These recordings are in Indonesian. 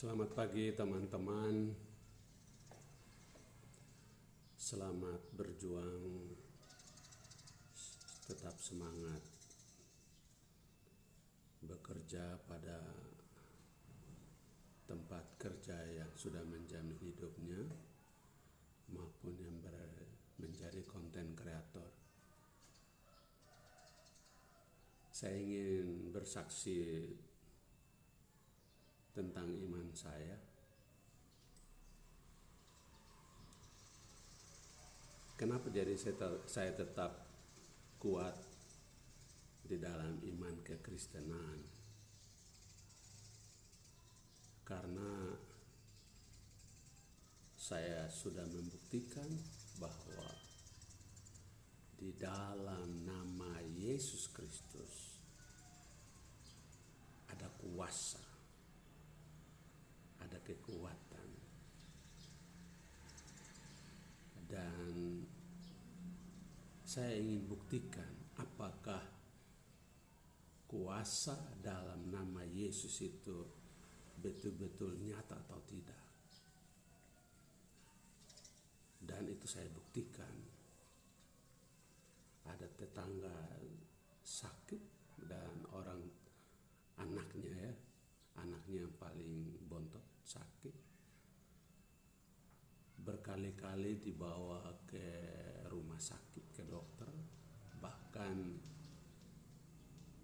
Selamat pagi teman-teman. Selamat berjuang. Tetap semangat bekerja pada tempat kerja yang sudah menjamin hidupnya maupun yang menjadi konten kreator. Saya ingin bersaksi tentang iman saya. Kenapa jadi saya tetap kuat di dalam iman kekristenan? Karena saya sudah membuktikan bahwa di dalam nama Yesus Kristus ada kuasa, ada kekuatan, dan saya ingin buktikan apakah kuasa dalam nama Yesus itu betul-betul nyata atau tidak. Dan itu saya buktikan. Ada tetangga sakit dan anaknya yang paling bontot sakit, berkali-kali dibawa ke rumah sakit, ke dokter, bahkan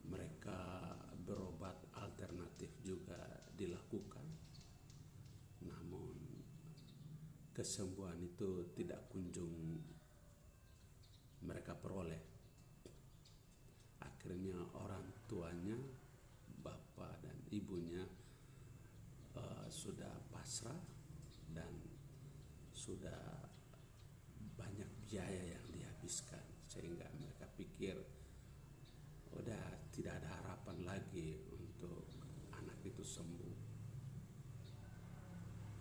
mereka berobat alternatif juga dilakukan, namun kesembuhan itu tidak kunjung mereka peroleh. Akhirnya orang tuanya, bapak dan ibunya sudah pasrah dan sudah banyak biaya yang dihabiskan, sehingga mereka pikir udah tidak ada harapan lagi untuk anak itu sembuh.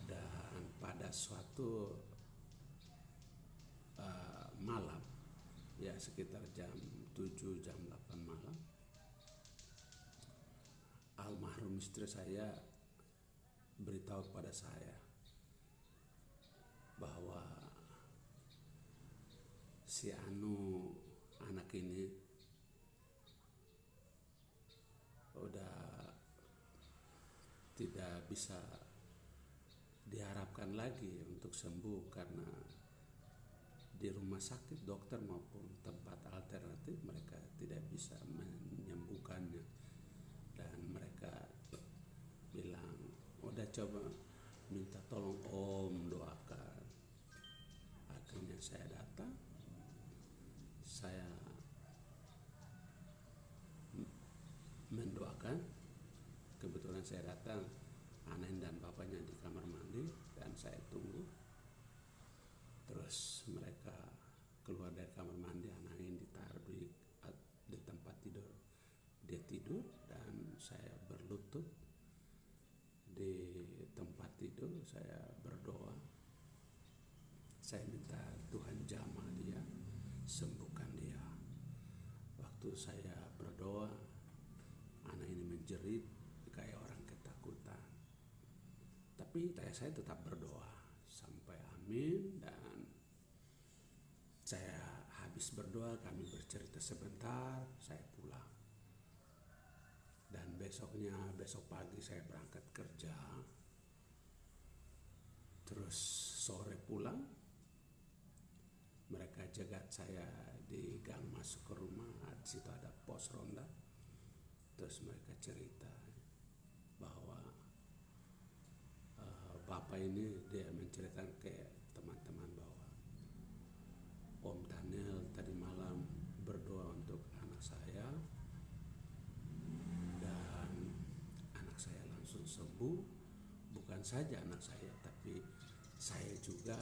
Dan pada suatu malam, ya sekitar jam 7, jam 8 malam, almarhum istri saya beritahu kepada saya bahwa si anak ini udah tidak bisa diharapkan lagi untuk sembuh, karena di rumah sakit, dokter maupun tempat alternatif mereka tidak bisa menyembuhkannya. Dan mereka bilang, udah coba minta tolong Om doakan. Akhirnya saya datang, saya mendoakan. Kebetulan saya datang, anak dan bapaknya di kamar mandi, dan saya tunggu. Terus mereka keluar dari kamar mandi, anak ini ditaruh di tempat tidur. Dia tidur dan saya berlutut di tempat tidur, saya berdoa. Saya minta Tuhan jamah dia, sembuhkan dia. Waktu saya berdoa, anak ini menjerit kayak orang ketakutan. Tapi saya tetap berdoa sampai amin, dan saya habis berdoa, kami bercerita sebentar, saya pulang. Dan besok pagi saya berangkat kerja. Terus sore pulang, mereka jegat saya di gang masuk ke rumah. Di situ ada pos ronda. Terus mereka cerita bahwa bapak ini, dia menceritakan ke teman-teman bahwa Om Daniel tadi malam berdoa untuk anak saya, dan anak saya langsung sembuh. Bukan saja anak saya, tapi saya juga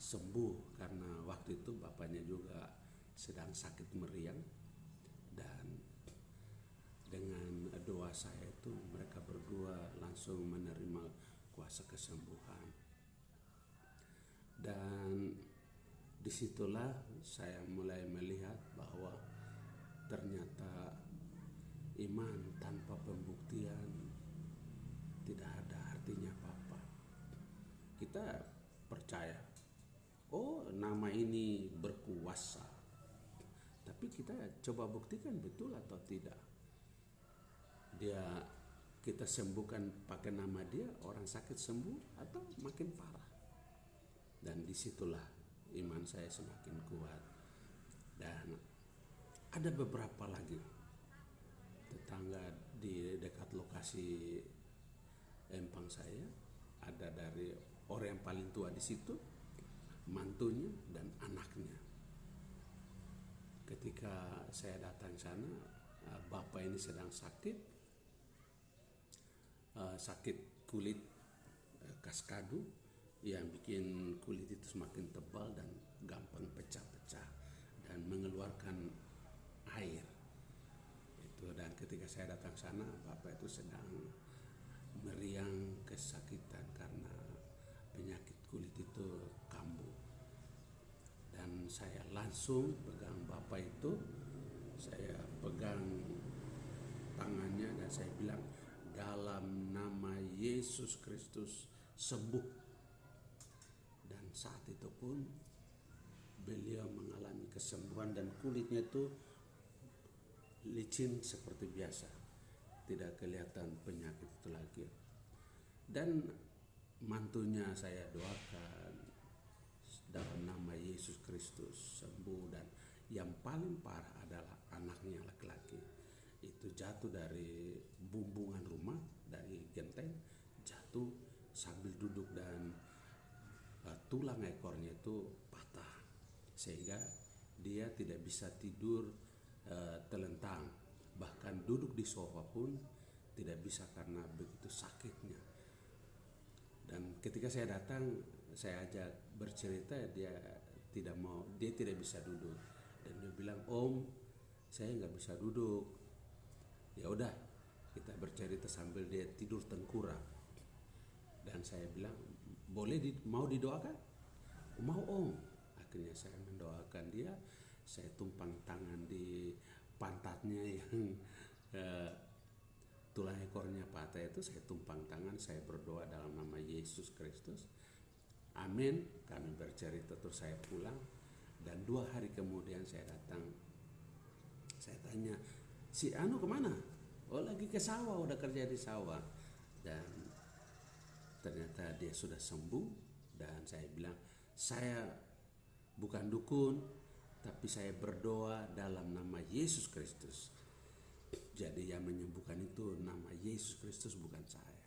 sembuh, karena waktu itu bapaknya juga sedang sakit meriang. Dan dengan doa saya itu, mereka berdua langsung menerima kuasa kesembuhan. Dan disitulah saya mulai melihat bahwa ternyata iman tanpa pembuktian tidak ada kuasa. Tapi kita coba buktikan betul atau tidak. Kita sembuhkan pakai nama dia, orang sakit sembuh atau makin parah. Dan disitulah iman saya semakin kuat. Dan ada beberapa lagi tetangga di dekat lokasi empang saya, ada dari orang yang paling tua di situ, mantunya dan anaknya. Ketika saya datang sana, bapak ini sedang sakit kulit kaskado yang bikin kulit itu semakin tebal dan gampang pecah-pecah dan mengeluarkan air. Dan ketika saya datang sana, bapak itu sedang meriang kesakitan karena penyakit kulit itu kambuh. Dan saya langsung pegang bapak itu, saya pegang tangannya dan saya bilang, dalam nama Yesus Kristus sembuh. Dan saat itu pun beliau mengalami kesembuhan dan kulitnya itu licin seperti biasa, tidak kelihatan penyakit itu lagi. Dan mantunya saya doakan dalam nama Yesus Kristus sembuh. Dan yang paling parah adalah anaknya laki-laki, itu jatuh dari bumbungan rumah, dari genteng, jatuh sambil duduk dan tulang ekornya itu patah sehingga dia tidak bisa tidur telentang, bahkan duduk di sofa pun tidak bisa karena begitu sakitnya. Dan ketika saya datang, saya ajak bercerita, dia tidak bisa duduk. Dan dia bilang, Om, saya nggak bisa duduk. Ya udah, kita bercerita sambil dia tidur tengkurap. Dan saya bilang, mau didoakan? Mau, Om. Akhirnya saya mendoakan dia. Saya tumpang tangan di pantatnya yang tulang ekornya patah itu, saya tumpang tangan, saya berdoa dalam nama Yesus Kristus. Amin. Kami bercerita terus saya pulang. Dan 2 hari kemudian saya datang. Saya tanya, si Anu kemana? Oh, lagi ke sawah, udah kerja di sawah. Dan ternyata dia sudah sembuh. Dan saya bilang, saya bukan dukun, tapi saya berdoa dalam nama Yesus Kristus. Jadi yang menyembuhkan itu nama Yesus Kristus, bukan saya.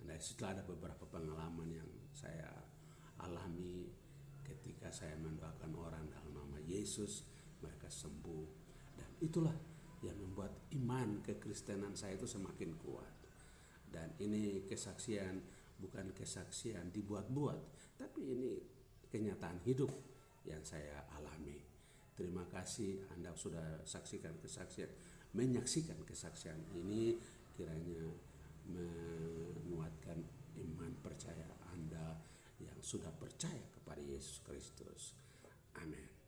Nah, setelah ada beberapa pengalaman yang saya alami ketika saya mendoakan orang dalam nama Yesus, mereka sembuh. Dan itulah yang membuat iman kekristenan saya itu semakin kuat. Dan ini kesaksian, bukan kesaksian dibuat-buat, tapi ini kenyataan hidup yang saya alami. Terima kasih Anda sudah menyaksikan kesaksian ini, kiranya menguatkan iman percaya Anda yang sudah percaya kepada Yesus Kristus. Amin.